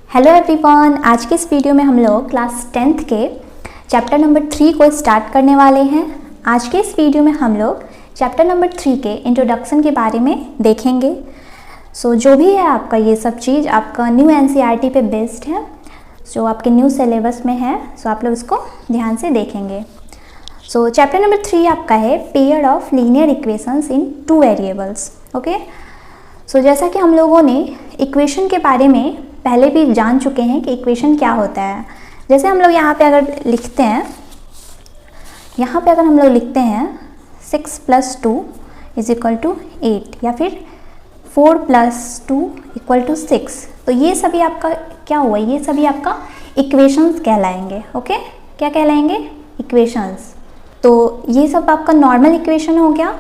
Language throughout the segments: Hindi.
हेलो एवरीवन, आज के इस वीडियो में हम लोग क्लास 10th के चैप्टर नंबर 3 को स्टार्ट करने वाले हैं। आज के इस वीडियो में हम लोग चैप्टर नंबर 3 के इंट्रोडक्शन के बारे में देखेंगे। जो भी है आपका ये सब चीज़ आपका न्यू एनसीईआरटी पे बेस्ड है, जो आपके न्यू सिलेबस में है, आप लोग इसको ध्यान से देखेंगे। चैप्टर नंबर 3 आपका है pair of linear equations in 2 variables. Okay, जैसा कि हम लोगों ने इक्वेशन के बारे में पहले भी जान चुके हैं कि इक्वेशन क्या होता है। जैसे हम लोग यहाँ पे अगर लिखते हैं, हम लोग लिखते हैं 6 + 2 = 8 या फिर 4 + 2 = 6, तो ये सभी आपका क्या हुआ, ये सभी आपका इक्वेशंस कहलाएंगे। ओके, क्या कहलाएंगे? इक्वेशंस। तो ये सब आपका नॉर्मल इक्वेशन हो गया।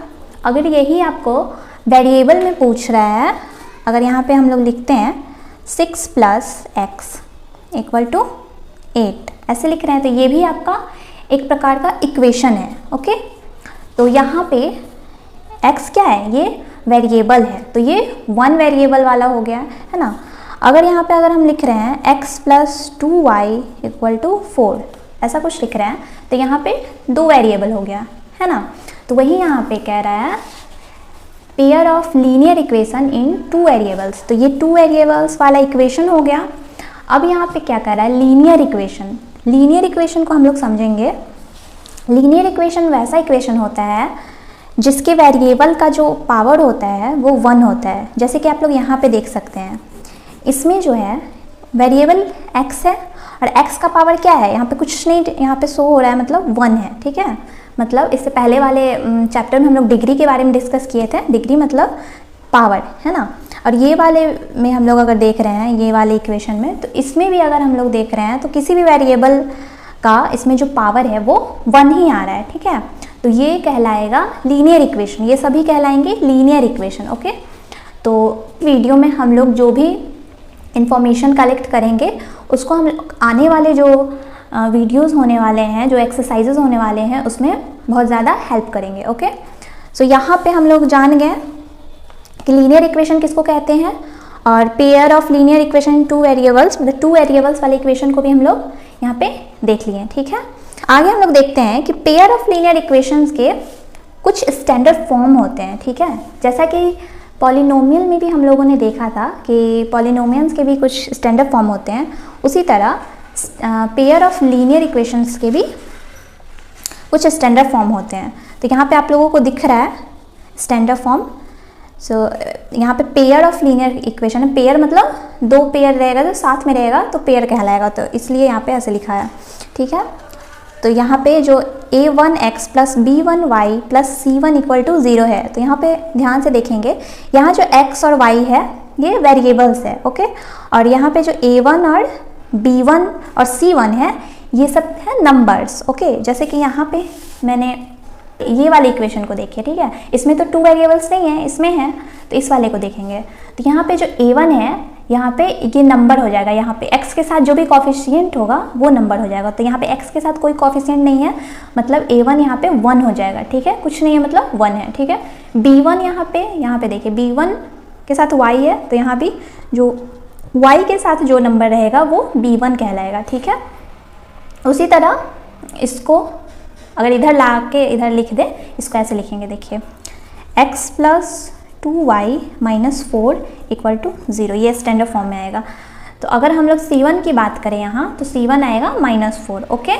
अगर यही आपको वेरिएबल में पूछ रहा है, अगर यहाँ पे हम लोग लिखते हैं 6 + x = 8, ऐसे लिख रहे हैं, तो ये भी आपका एक प्रकार का इक्वेशन है। ओके, तो यहाँ पे x क्या है? ये वेरिएबल है, तो ये 1 वेरिएबल वाला हो गया है ना। अगर यहाँ पे अगर हम लिख रहे हैं x + 2y = 4, ऐसा कुछ लिख रहे हैं, तो यहाँ पे 2 वेरिएबल हो गया है ना। तो वही यहाँ पे कह रहा है pair of linear equation in 2 variables, तो ये 2 वेरिएबल्स वाला इक्वेशन हो गया। अब यहाँ पे क्या कर रहा है? Linear equation. लीनियर इक्वेशन को हम लोग समझेंगे। लीनियर इक्वेशन वैसा इक्वेशन होता है जिसके वेरिएबल का जो पावर होता है वो 1 होता है। जैसे कि आप लोग यहाँ पे देख सकते हैं, इसमें जो है वेरिएबल x है और x का पावर क्या है? यहाँ पे कुछ नहीं, यहाँ पे शो हो रहा है, मतलब 1 है। ठीक है, मतलब इससे पहले वाले चैप्टर में हम लोग डिग्री के बारे में डिस्कस किए थे। डिग्री मतलब पावर है ना। और ये वाले में हम लोग अगर देख रहे हैं, ये वाले इक्वेशन में, तो इसमें भी अगर हम लोग देख रहे हैं तो किसी भी वेरिएबल का इसमें जो पावर है वो 1 ही आ रहा है। ठीक है, तो ये कहलाएगा लीनियर इक्वेशन। ये सभी कहलाएंगे लीनियर इक्वेशन। ओके, तो वीडियो में हम लोग जो भी इंफॉर्मेशन कलेक्ट करेंगे उसको हम आने वाले जो वीडियोस होने वाले हैं, जो एक्सरसाइजेज होने वाले हैं, उसमें बहुत ज़्यादा हेल्प करेंगे। ओके, यहाँ पे हम लोग जान गए कि लीनियर इक्वेशन किसको कहते हैं, और pair of linear equation in 2 variables, मतलब 2 वेरिएबल्स वाले इक्वेशन को भी हम लोग यहाँ पे देख लिए। ठीक है, आगे हम लोग देखते हैं कि पेयर ऑफ लीनियर इक्वेशंस के कुछ स्टैंडर्ड फॉर्म होते हैं। ठीक है, जैसा कि पॉलिनोमियल में भी हम लोगों ने देखा था कि पॉलिनोमियल्स के भी कुछ स्टैंडर्ड फॉर्म होते हैं, उसी तरह पेयर ऑफ लीनियर इक्वेशंस के भी कुछ स्टैंडर्ड फॉर्म होते हैं। तो यहाँ पे आप लोगों को दिख रहा है स्टैंडर्ड फॉर्म। यहाँ पे पेयर ऑफ लीनियर इक्वेशन है। पेयर मतलब 2 पेयर रहेगा, तो साथ में रहेगा तो पेयर कहलाएगा, तो इसलिए यहाँ पे ऐसे लिखा है। ठीक है, तो यहाँ पे जो a1x + b1y + c1 = 0 है, तो यहाँ पे ध्यान से देखेंगे, यहाँ जो x और y है ये वेरिएबल्स है। ओके, और यहाँ पे जो a1 और b1 और c1 है ये सब है नंबर्स। ओके, जैसे कि यहाँ पे मैंने ये वाले इक्वेशन को देखिए। ठीक है, इसमें तो 2 वेरिएबल्स नहीं है, इसमें है, तो इस वाले को देखेंगे, तो यहाँ पे जो a1 है, यहाँ पे ये नंबर हो जाएगा। यहाँ पे x के साथ जो भी कॉफिशिएंट होगा वो नंबर हो जाएगा। तो यहाँ पे x के साथ कोई कॉफिशिएंट नहीं है, मतलब a1 यहाँ पे 1 हो जाएगा। ठीक है, कुछ नहीं है, मतलब 1 है। ठीक है, b1 यहाँ पे देखिए b1 के साथ y है, तो यहाँ भी जो y के साथ जो नंबर रहेगा वो b1 कहलाएगा। ठीक है, उसी तरह इसको अगर इधर ला के इधर लिख दे, इसको ऐसे लिखेंगे, देखिए x + 2y - 4 = 0, ये स्टैंडर्ड फॉर्म में आएगा। तो अगर हम लोग c1 की बात करें यहाँ, तो c1 आएगा -4। ओके,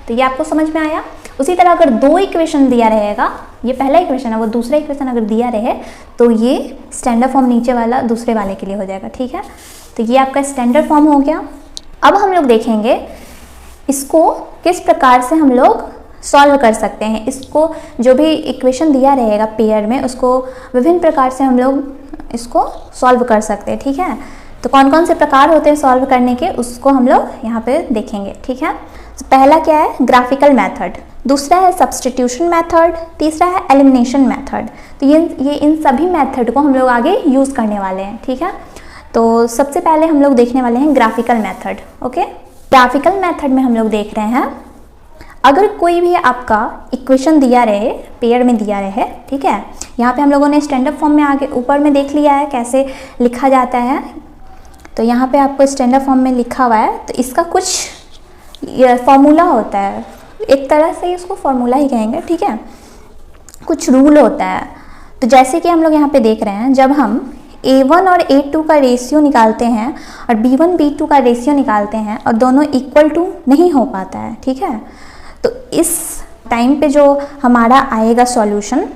तो ये आपको समझ में आया। उसी तरह अगर 2 इक्वेशन दिया रहेगा, ये पहला इक्वेशन है, वो दूसरा इक्वेशन अगर दिया रहे, तो ये स्टैंडर्ड फॉर्म नीचे वाला दूसरे वाले के लिए हो जाएगा। ठीक है, तो ये आपका स्टैंडर्ड फॉर्म हो गया। अब हम लोग देखेंगे इसको किस प्रकार से हम लोग सॉल्व कर सकते हैं। इसको जो भी इक्वेशन दिया रहेगा पेयर में, उसको विभिन्न प्रकार से हम लोग इसको सॉल्व कर सकते हैं। ठीक है, तो कौन कौन से प्रकार होते हैं सॉल्व करने के, उसको हम लोग यहाँ पे देखेंगे। ठीक है, तो पहला क्या है? ग्राफिकल मेथड, दूसरा है सब्स्टिट्यूशन मेथड, तीसरा है एलिमिनेशन मेथड। तो ये इन सभी मेथड को हम लोग आगे यूज़ करने वाले हैं। ठीक है, तो सबसे पहले हम लोग देखने वाले हैं graphical method. Okay, graphical method में हम लोग देख रहे हैं, अगर कोई भी आपका इक्वेशन दिया रहे, पेयर में दिया रहे, ठीक है, यहाँ पे हम लोगों ने स्टैंडर्ड फॉर्म में आगे ऊपर में देख लिया है कैसे लिखा जाता है। तो यहाँ पे आपको स्टैंडर्ड फॉर्म में लिखा हुआ है, तो इसका कुछ फॉर्मूला होता है, एक तरह से इसको फॉर्मूला ही कहेंगे, ठीक है, कुछ रूल होता है। तो जैसे कि हम लोग यहाँ पे देख रहे हैं, जब हम A1 और A2 का रेशियो निकालते हैं और B1 B2 का रेशियो निकालते हैं और दोनों इक्वल टू नहीं हो पाता है, ठीक है, तो इस टाइम पे जो हमारा आएगा सॉल्यूशन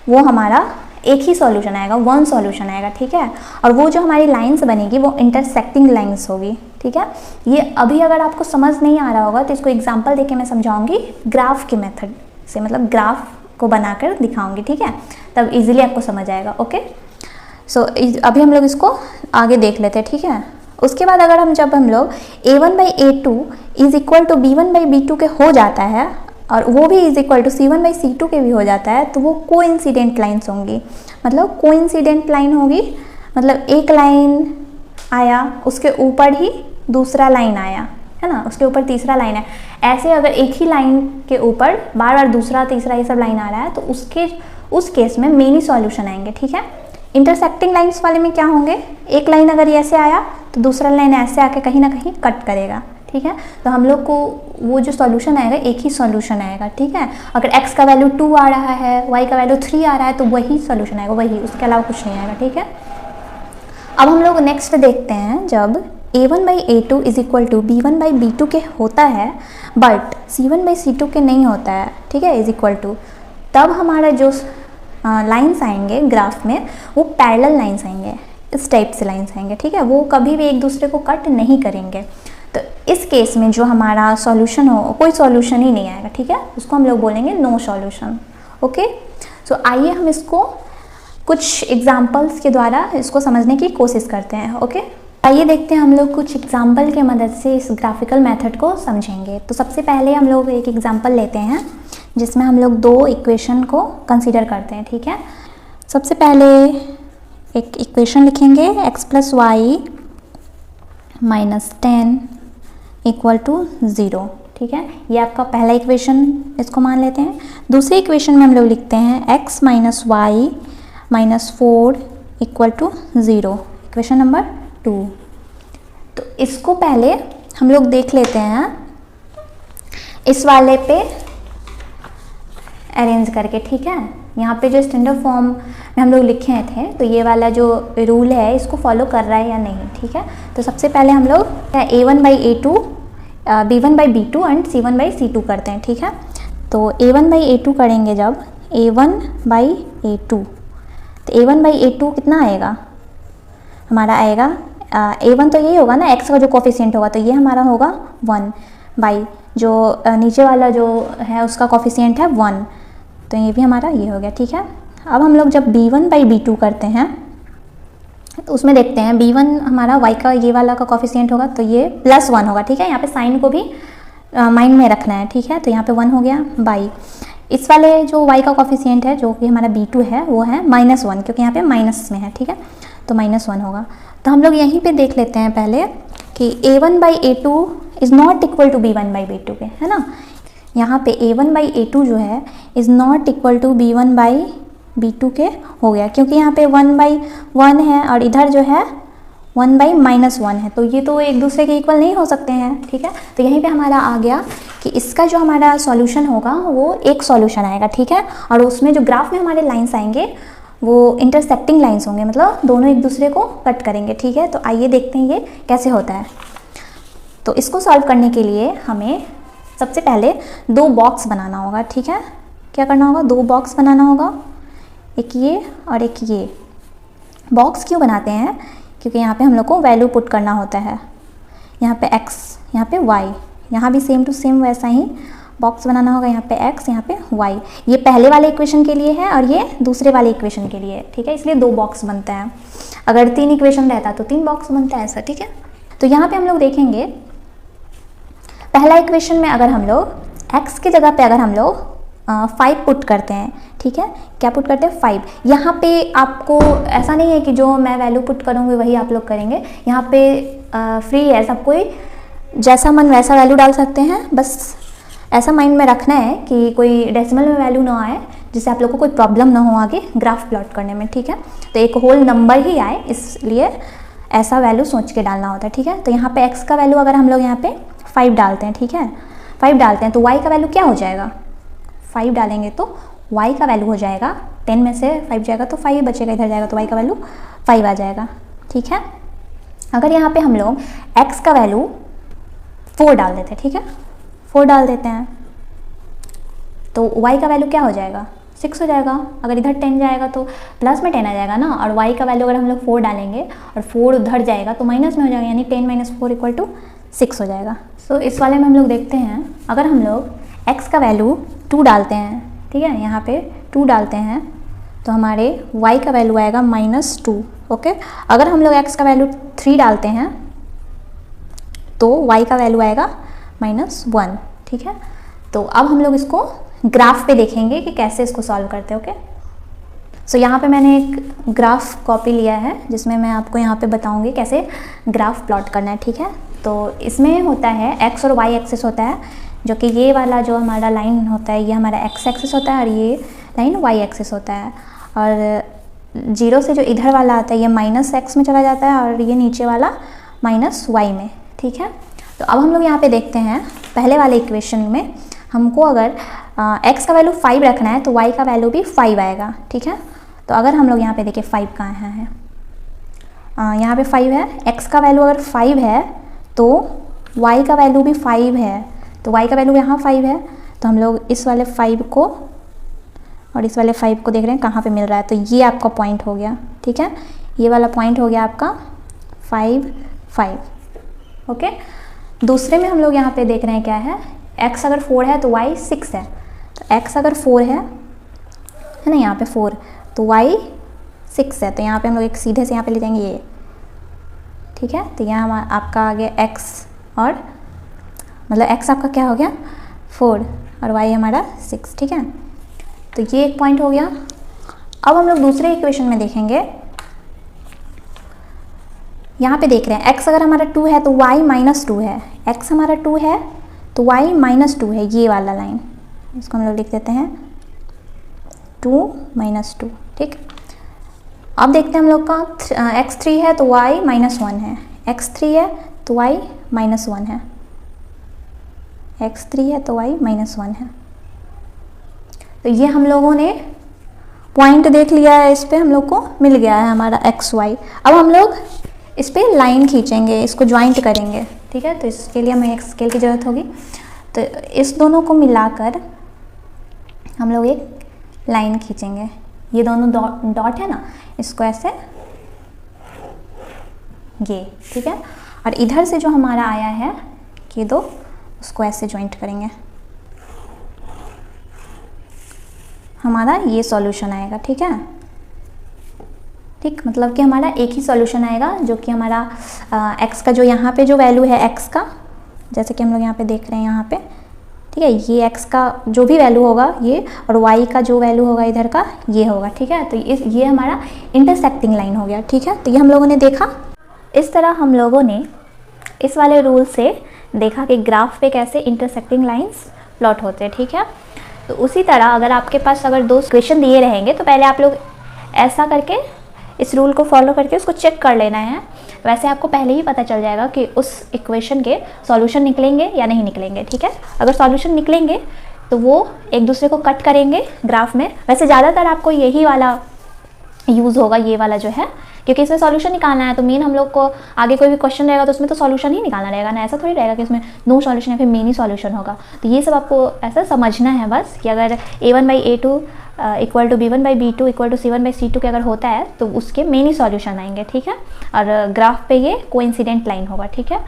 वो हमारा एक ही सॉल्यूशन आएगा, वन सॉल्यूशन आएगा, ठीक है। और वो जो हमारी लाइंस बनेगी वो इंटरसेक्टिंग लाइंस होगी, ठीक है। ये अभी अगर आपको समझ नहीं आ रहा होगा तो इसको एग्जांपल देके मैं समझाऊंगी ग्राफ के मेथड से, मतलब ग्राफ को बनाकर दिखाऊंगी, ठीक है, तब इजीली आपको समझ आएगा। ओके, सो अभी हम लोग इसको आगे देख लेते हैं, ठीक है। उसके बाद अगर जब हम लोग A1/A2 is equal to B1/B2 के हो जाता है और वो भी इज इक्वल टू C1/C2 के भी हो जाता है, तो वो कोइंसिडेंट लाइन्स होंगी। मतलब कोइंसिडेंट लाइन होगी, मतलब एक लाइन आया उसके ऊपर ही दूसरा लाइन आया, है ना, उसके ऊपर तीसरा लाइन है। ऐसे अगर एक ही लाइन के ऊपर बार बार दूसरा तीसरा ये सब लाइन आ रहा है तो उस केस में मेनी सॉल्यूशन आएंगे, ठीक है। इंटरसेक्टिंग लाइन्स वाले में क्या होंगे, एक लाइन अगर ऐसे आया तो दूसरा लाइन ऐसे आके कहीं ना कहीं कट करेगा, ठीक है। तो हम लोग को वो जो सॉल्यूशन आएगा एक ही सॉल्यूशन आएगा, ठीक है। अगर x का वैल्यू 2 आ रहा है, y का वैल्यू 3 आ रहा है तो वही सॉल्यूशन आएगा, वही, उसके अलावा कुछ नहीं आएगा, ठीक है। अब हम लोग नेक्स्ट देखते हैं, जब A1/A2 is equal to B1/B2 के होता है बट C1/C2 के नहीं होता है, ठीक है, इज इक्वल टू, तब हमारा जो लाइन्स आएंगे ग्राफ में वो पैरेलल लाइन्स आएंगे, इस टाइप से लाइन्स आएंगे, ठीक है, वो कभी भी एक दूसरे को कट नहीं करेंगे। तो इस केस में जो हमारा सॉल्यूशन हो, कोई सॉल्यूशन ही नहीं आएगा, ठीक है, उसको हम लोग बोलेंगे नो सॉल्यूशन। ओके, सो आइए हम इसको कुछ एग्जाम्पल्स के द्वारा इसको समझने की कोशिश करते हैं। ओके, आइए देखते हैं हम लोग कुछ एग्जाम्पल के मदद से इस ग्राफिकल मेथड को समझेंगे। तो सबसे पहले हम लोग एक एग्जाम्पल लेते हैं जिसमें हम लोग दो इक्वेशन को कंसीडर करते हैं, ठीक है। सबसे पहले एक इक्वेशन लिखेंगे x + y - 10 = 0, ठीक है, ये आपका पहला इक्वेशन, इसको मान लेते हैं। दूसरी इक्वेशन में हम लोग लिखते हैं x - y - 4 = 0, इक्वेशन नंबर 2। तो इसको पहले हम लोग देख लेते हैं इस वाले पे अरेंज करके, ठीक है। यहाँ पे जो स्टैंडर्ड फॉर्म में हम लोग लिखे थे तो ये वाला जो रूल है इसको फॉलो कर रहा है या नहीं, ठीक है। तो सबसे पहले हम लोग A1/A2 B1/B2 एंड C1/C2 करते हैं, ठीक है। तो A1/A2 करेंगे, जब A1/A2, तो A1/A2 कितना आएगा, हमारा आएगा A1 तो यही होगा ना, x का जो कोफिशिएंट होगा, तो ये हमारा होगा 1 बाई जो नीचे वाला जो है उसका कोफिशिएंट है 1, तो ये भी हमारा ये हो गया, ठीक है। अब हम लोग जब B1/B2 करते हैं तो उसमें देखते हैं B1 हमारा y का ये वाला का कोफिशिएंट होगा तो ये +1 होगा, ठीक है। यहाँ पे साइन को भी माइंड में रखना है, ठीक है। तो यहाँ पे 1 हो गया बाई इस वाले जो y का कोफिशिएंट है जो कि हमारा B2 है वो है -1, क्योंकि यहाँ पे माइनस में है, ठीक है, तो -1 होगा। तो हम लोग यहीं पे देख लेते हैं पहले कि A1/A2 is not equal to B1/B2 के, है ना। यहाँ पे A1/A2 जो है is not equal to B1/B2 के हो गया, क्योंकि यहाँ पे 1/1 है और इधर जो है 1/-1 है, तो ये तो एक दूसरे के इक्वल नहीं हो सकते हैं, ठीक है। तो यहीं पे हमारा आ गया कि इसका जो हमारा सॉल्यूशन होगा वो एक सॉल्यूशन आएगा, ठीक है। और उसमें जो ग्राफ में हमारे लाइन्स आएंगे वो इंटरसेक्टिंग लाइन्स होंगे, मतलब दोनों एक दूसरे को कट करेंगे, ठीक है। तो आइए देखते हैं ये कैसे होता है। तो इसको सॉल्व करने के लिए हमें सबसे पहले दो बॉक्स बनाना होगा, ठीक है। क्या करना होगा, दो बॉक्स बनाना होगा, एक ये और एक ये। बॉक्स क्यों बनाते हैं, क्योंकि यहाँ पे हम लोग को वैल्यू पुट करना होता है, यहाँ पे x, यहाँ पे y, यहाँ भी सेम टू सेम वैसा ही बॉक्स बनाना होगा, यहाँ पे x, यहाँ पे y। ये पहले वाले इक्वेशन के लिए है और ये दूसरे वाले इक्वेशन के लिए, ठीक है, इसलिए दो बॉक्स बनते हैं। अगर 3 इक्वेशन रहता तो 3 बॉक्स बनता है ऐसा, ठीक है। तो यहाँ पे हम लोग देखेंगे पहला इक्वेशन में अगर हम लोग x की जगह पे अगर हम लोग 5 पुट करते हैं, ठीक है, क्या पुट करते हैं 5। यहाँ पे आपको ऐसा नहीं है कि जो मैं वैल्यू पुट करूँगी वही आप लोग करेंगे, यहाँ पे फ्री है, सब कोई जैसा मन वैसा वैल्यू डाल सकते हैं। बस ऐसा माइंड में रखना है कि कोई डेसिमल में वैल्यू ना आए जिससे आप लोग को कोई प्रॉब्लम ना हो आगे ग्राफ प्लॉट करने में, ठीक है। तो एक होल नंबर ही आए, इसलिए ऐसा वैल्यू सोच के डालना होता है, ठीक है। तो यहाँ पे x का वैल्यू अगर हम लोग यहाँ पे 5 डालते हैं, ठीक है, 5 डालते हैं तो y का वैल्यू क्या हो जाएगा, 5 डालेंगे तो y का वैल्यू हो जाएगा 10 में से 5 जाएगा तो 5 बचेगा, इधर जाएगा तो y का वैल्यू 5 आ जाएगा, ठीक है। अगर यहाँ पे हम लोग x का वैल्यू 4 डाल देते हैं, ठीक है, 4 डाल देते हैं तो y का वैल्यू क्या हो जाएगा, 6 हो जाएगा। अगर इधर 10 जाएगा तो प्लस में 10 आ जाएगा ना, और y का वैल्यू अगर हम लोग 4 डालेंगे और 4 उधर जाएगा तो माइनस में हो जाएगा, यानी 10 - 4 = 6 हो जाएगा। सो इस वाले में हम लोग देखते हैं, अगर हम लोग x का वैल्यू 2 डालते हैं, ठीक है, यहाँ पे 2 डालते हैं तो हमारे y का वैल्यू आएगा -2, ओके। अगर हम लोग x का वैल्यू 3 डालते हैं तो y का वैल्यू आएगा -1, ठीक है। तो अब हम लोग इसको ग्राफ पे देखेंगे कि कैसे इसको सॉल्व करते हैं, ओके। सो यहाँ पे मैंने एक ग्राफ कॉपी लिया है जिसमें मैं आपको यहाँ पे बताऊँगी कैसे ग्राफ प्लॉट करना है, ठीक है। तो इसमें होता है x और y एक्सिस होता है, जो कि ये वाला जो हमारा लाइन होता है ये हमारा x एक्सिस होता है और ये लाइन y एक्सिस होता है, और 0 से जो इधर वाला आता है ये -x में चला जाता है और ये नीचे वाला -y में, ठीक है। तो अब हम लोग यहाँ पे देखते हैं, पहले वाले इक्वेशन में हमको अगर x का वैल्यू 5 रखना है तो y का वैल्यू भी 5 आएगा, ठीक है। तो अगर हम लोग यहाँ पे देखें 5 कहाँ है, यहाँ पे 5 है, x का वैल्यू अगर 5 है तो y का वैल्यू भी 5 है, तो y का वैल्यू यहाँ 5 है, तो हम लोग इस वाले 5 को और इस वाले 5 को देख रहे हैं कहाँ पे मिल रहा है, तो ये आपका पॉइंट हो गया, ठीक है, ये वाला पॉइंट हो गया आपका 5, 5, ओके। दूसरे में हम लोग यहाँ पे देख रहे हैं क्या है, x अगर 4 है तो y 6 है, तो x अगर 4 है ना, यहाँ पे 4 तो y 6 है, तो यहाँ पे हम लोग एक सीधे से यहाँ पे ले जाएंगे ये, ठीक है। तो यहाँ आपका आ गया x, और मतलब x आपका क्या हो गया 4 और y हमारा 6, ठीक है। तो ये एक पॉइंट हो गया। अब हम लोग दूसरे इक्वेशन में देखेंगे, यहाँ पे देख रहे हैं x अगर हमारा 2 है तो y -2 है, x हमारा 2 है तो y -2 है, ये वाला लाइन, इसको हम लोग लिख देते हैं 2 - 2, ठीक। अब देखते हैं हम लोग का x 3 है तो y -1 है, x 3 है तो y -1 है, x 3 है तो y -1 है। तो ये हम लोगों ने पॉइंट देख लिया है, इस पे हम लोग को मिल गया है हमारा x y। अब हम लोग इस पे लाइन खींचेंगे, इसको ज्वाइंट करेंगे, ठीक है। तो इसके लिए हमें एक स्केल की ज़रूरत होगी, तो इस दोनों को मिलाकर हम लोग एक लाइन खींचेंगे, ये दोनों डॉट है ना, इसको ऐसे ये, ठीक है। और इधर से जो हमारा आया है ये दो, उसको ऐसे ज्वाइंट करेंगे, हमारा ये सॉल्यूशन आएगा, ठीक है, ठीक। मतलब कि हमारा एक ही सॉल्यूशन आएगा, जो कि हमारा x का जो यहाँ पे जो वैल्यू है x का, जैसे कि हम लोग यहाँ पे देख रहे हैं यहाँ पे, ठीक है, ये x का जो भी वैल्यू होगा ये, और y का जो वैल्यू होगा इधर का ये होगा, ठीक है। तो ये हमारा इंटरसेक्टिंग लाइन हो गया, ठीक है। तो ये हम लोगों ने देखा, इस तरह हम लोगों ने इस वाले रूल से देखा कि ग्राफ पे कैसे इंटरसेक्टिंग लाइंस प्लॉट होते हैं, ठीक है। तो उसी तरह अगर आपके पास अगर 2 इक्वेशन दिए रहेंगे तो पहले आप लोग ऐसा करके इस रूल को फॉलो करके उसको चेक कर लेना है। वैसे आपको पहले ही पता चल जाएगा कि उस इक्वेशन के सॉल्यूशन निकलेंगे या नहीं निकलेंगे, ठीक है। अगर सॉल्यूशन निकलेंगे तो वो एक दूसरे को कट करेंगे ग्राफ में। वैसे ज़्यादातर आपको यही वाला यूज़ होगा, ये वाला जो है, क्योंकि इसमें सॉल्यूशन निकालना है। तो मेन हम लोग को आगे कोई भी क्वेश्चन रहेगा तो उसमें तो सॉल्यूशन ही निकालना रहेगा ना, ऐसा थोड़ी रहेगा कि इसमें नो सॉल्यूशन या फिर मेन ही सॉल्यूशन होगा। तो ये सब आपको ऐसा समझना है बस, कि अगर a1/a2 equal to b1/b2 equal to c1/c2 के अगर होता है तो उसके मेन ही सॉल्यूशन आएंगे, ठीक है। और ग्राफ पे ये कोइंसिडेंट लाइन होगा, ठीक है।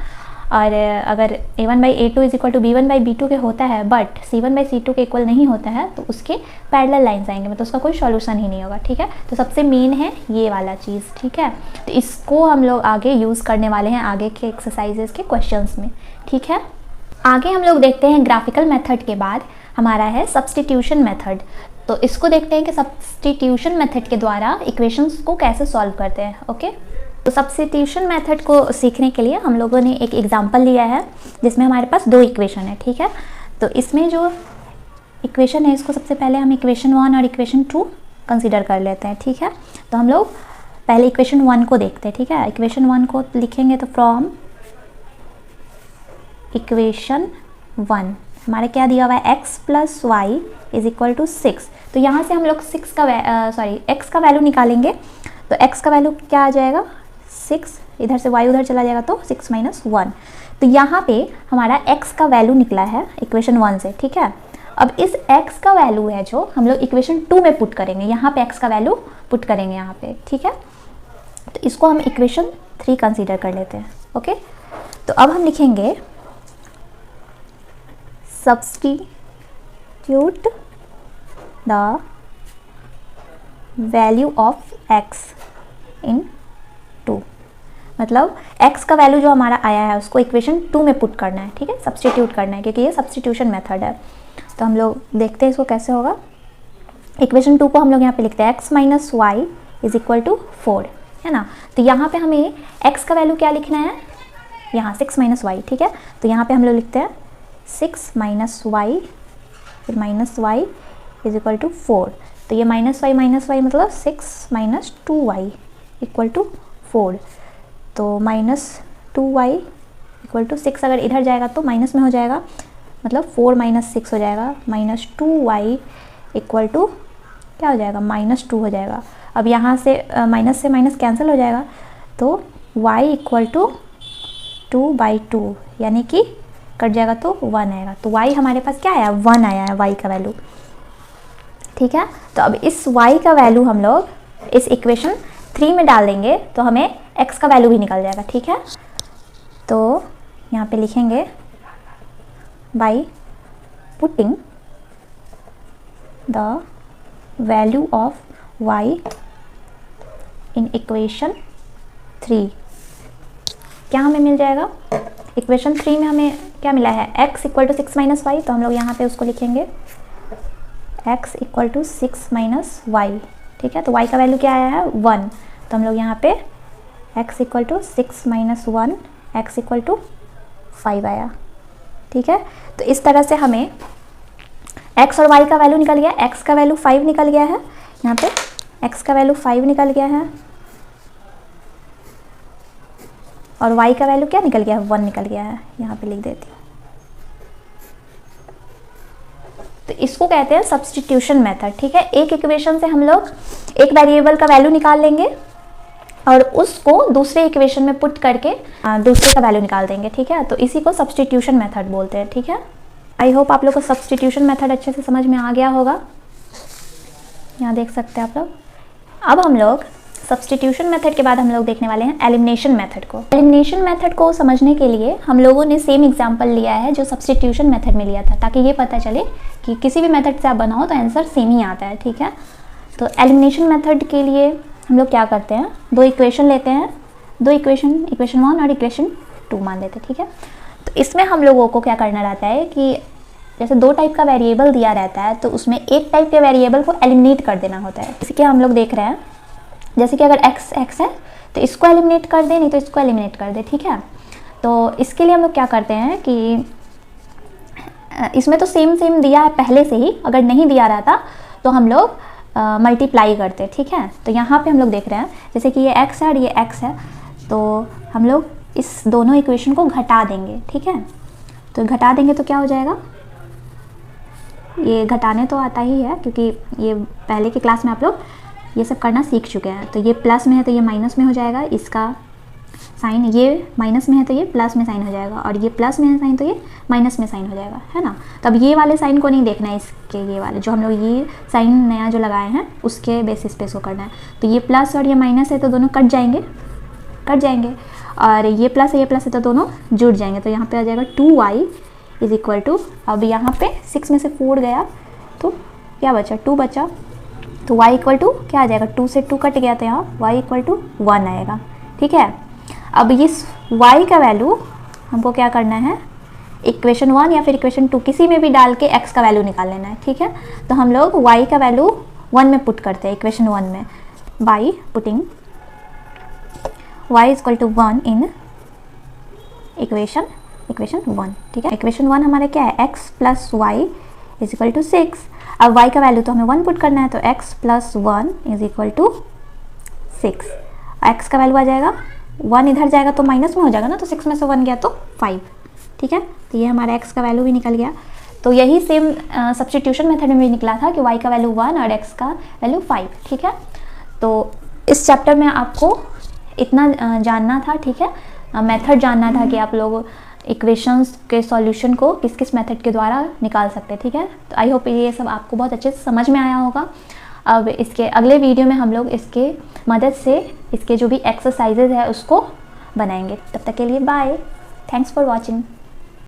और अगर a1/a2 is equal to b1/b2 के होता है बट c1/c2 के इक्वल नहीं होता है तो उसके पैरेलल लाइंस आएंगे, मतलब उसका कोई सॉल्यूशन ही नहीं होगा, ठीक है। तो सबसे मेन है ये वाला चीज़, ठीक है। तो इसको हम लोग आगे यूज़ करने वाले हैं आगे के एक्सरसाइजेस के क्वेश्चंस में, ठीक है। आगे हम लोग देखते हैं ग्राफिकल मेथड के बाद हमारा है सब्स्टिट्यूशन मेथड। तो इसको देखते हैं कि सब्स्टिट्यूशन मेथड के द्वारा इक्वेशंस को कैसे सॉल्व करते हैं, ओके। तो सब्स्टिट्यूशन मेथड को सीखने के लिए हम लोगों ने एक एग्जांपल लिया है जिसमें हमारे पास 2 इक्वेशन है, ठीक है। तो इसमें जो इक्वेशन है इसको सबसे पहले हम इक्वेशन 1 और इक्वेशन 2 कंसीडर कर लेते हैं, ठीक है। तो हम लोग पहले इक्वेशन 1 को देखते हैं, ठीक है। इक्वेशन 1 को लिखेंगे तो फ्रॉम इक्वेशन 1 हमारे क्या दिया हुआ है, x plus y is equal to 6। तो यहाँ से हम लोग x का वैल्यू निकालेंगे। तो x का वैल्यू क्या आ जाएगा, 6, इधर से y उधर चला जाएगा तो 6 माइनस 1। तो यहाँ पे हमारा x का वैल्यू निकला है इक्वेशन 1 से, ठीक है। अब इस x का वैल्यू है जो हम लोग इक्वेशन 2 में पुट करेंगे, यहाँ पे x का वैल्यू पुट करेंगे यहाँ पे, ठीक है। तो इसको हम इक्वेशन 3 कंसीडर कर लेते हैं, ओके। तो अब हम लिखेंगे substitute the value of x in 2। मतलब x का वैल्यू जो हमारा आया है उसको इक्वेशन 2 में पुट करना है, ठीक है, सब्सटीट्यूट करना है, क्योंकि ये सब्सटीट्यूशन मेथड है। तो हम लोग देखते हैं इसको कैसे होगा। इक्वेशन 2 को हम लोग यहाँ पे लिखते हैं x minus y is equal to 4, है ना। तो यहाँ पे हमें x का वैल्यू क्या लिखना है, यहाँ 6 माइनस वाई, ठीक है। तो यहाँ पे हम लोग लिखते हैं 6 माइनस वाई, फिर minus y is equal to 4। तो ये माइनस वाई मतलब 6 माइनस 2y इक्वल टू 4। तो माइनस 2y इक्वल टू 6 अगर इधर जाएगा तो माइनस में हो जाएगा, मतलब 4 माइनस 6 हो जाएगा, माइनस 2y इक्वल टू क्या हो जाएगा, -2 हो जाएगा। अब यहाँ से माइनस से माइनस कैंसिल हो जाएगा, तो y इक्वल टू 2/2 यानी कि कट जाएगा तो 1 आएगा। तो y हमारे पास क्या आया, 1 आया है y का वैल्यू, ठीक है। तो अब इस y का वैल्यू हम लोग इस इक्वेशन 3 में डाल देंगे तो हमें x का वैल्यू भी निकल जाएगा, ठीक है। तो यहाँ पे लिखेंगे by putting the value of y in equation 3, क्या हमें मिल जाएगा, इक्वेशन 3 में हमें क्या मिला है, x equal to 6 minus y. तो हम लोग यहाँ पे उसको लिखेंगे x equal to 6 minus y, ठीक है। तो y का वैल्यू क्या आया है, 1। तो हम लोग यहाँ पे x equal to 6 minus 1, x equal to 5 आया, ठीक है। तो इस तरह से हमें x और y का वैल्यू निकल गया, x का वैल्यू 5 निकल गया है, यहाँ पे x का वैल्यू 5 निकल गया है, और y का वैल्यू क्या निकल गया है, 1 निकल गया है, यहाँ पे लिख देती हूँ। तो इसको कहते हैं सब्स्टिट्यूशन मेथड, ठीक है। एक इक्वेशन से हम लोग एक वेरिएबल का वैल्यू निकाल लेंगे और उसको दूसरे इक्वेशन में पुट करके दूसरे का वैल्यू निकाल देंगे, ठीक है। तो इसी को सब्स्टिट्यूशन मेथड बोलते हैं, ठीक है। आई होप आप लोग को सब्स्टिट्यूशन मेथड अच्छे से समझ में आ गया होगा, यहाँ देख सकते हैं आप लोग। अब हम लोग सब्स्टिट्यूशन मेथड के बाद हम लोग देखने वाले हैं एलिमिनेशन मेथड को। एलिमिनेशन मेथड को समझने के लिए हम लोगों ने सेम एग्जांपल लिया है जो सब्स्टिट्यूशन मेथड में लिया था, ताकि ये पता चले कि किसी भी मेथड से आप बनाओ तो आंसर सेम ही आता है, ठीक है। तो एलिमिनेशन मेथड के लिए हम लोग क्या करते हैं, दो इक्वेशन लेते हैं, दो इक्वेशन 1 और इक्वेशन 2 मान लेते हैं, ठीक है। तो इसमें हम लोगों को क्या करना रहता है कि जैसे 2 टाइप का वेरिएबल दिया रहता है तो उसमें एक टाइप के वेरिएबल को एलिमिनेट कर देना होता है। जैसे कि हम लोग देख रहे हैं, जैसे कि अगर x है तो इसको एलिमिनेट कर दे, नहीं तो इसको एलिमिनेट कर दे, ठीक है। तो इसके लिए हम लोग क्या करते हैं कि इसमें तो सेम दिया है पहले से ही, अगर नहीं दिया रहता तो हम लोग मल्टीप्लाई करते, ठीक है। तो यहाँ पे हम लोग देख रहे हैं जैसे कि ये x है और ये x है, तो हम लोग इस दोनों इक्वेशन को घटा देंगे, ठीक है। तो घटा देंगे तो क्या हो जाएगा, ये घटाने तो आता ही है क्योंकि ये पहले की क्लास में आप लोग ये सब करना सीख चुके हैं। तो ये प्लस में है तो ये माइनस में हो जाएगा, इसका साइन ये माइनस में है तो ये प्लस में साइन हो जाएगा, और ये प्लस में है साइन तो ये माइनस में साइन हो जाएगा, है ना। तो अब ये वाले साइन को नहीं देखना है, इसके ये वाले जो हम लोग ये साइन नया जो लगाए हैं उसके बेसिस पे इसको करना है। तो ये प्लस और ये माइनस है तो दोनों कट जाएंगे, और ये प्लस है तो दोनों जुड़ जाएंगे। तो यहाँ पे आ जाएगा 2y इज इक्वल टू, अब यहाँ पे 6 में से 4 गया तो क्या बचा, 2 बचा। तो y इक्वल टू क्या आ जाएगा, 2 से 2 कट गया तो यहाँ y इक्वल टू 1 आएगा, ठीक है। अब इस y का वैल्यू हमको क्या करना है, इक्वेशन 1 या फिर इक्वेशन 2 किसी में भी डाल के x का वैल्यू निकाल लेना है, ठीक है। तो हम लोग y का वैल्यू 1 में पुट करते हैं, इक्वेशन 1 में, by putting y equal to 1 in equation 1, ठीक है। इक्वेशन 1 हमारा क्या है, x plus y is equal to 6। अब y का वैल्यू तो हमें 1 पुट करना है, तो x plus 1 is equal to 6। X का वैल्यू आ जाएगा 1 इधर जाएगा तो माइनस में हो जाएगा ना, तो 6 में से 1 गया तो 5। ठीक है, तो ये हमारा एक्स का वैल्यू भी निकल गया। तो यही सेम सब्स्टिट्यूशन मेथड में भी निकला था कि y का वैल्यू 1 और x का वैल्यू 5। ठीक है, तो इस चैप्टर में आपको इतना जानना था। ठीक है, मेथड जानना था कि आप लोग इक्वेशंस के सॉल्यूशन को किस किस मेथड के द्वारा निकाल सकते हैं। ठीक है, तो आई होप ये सब आपको बहुत अच्छे से समझ में आया होगा। अब इसके अगले वीडियो में हम लोग इसके मदद से इसके जो भी एक्सरसाइजेज है उसको बनाएंगे। तब तक के लिए बाय, थैंक्स फॉर वॉचिंग।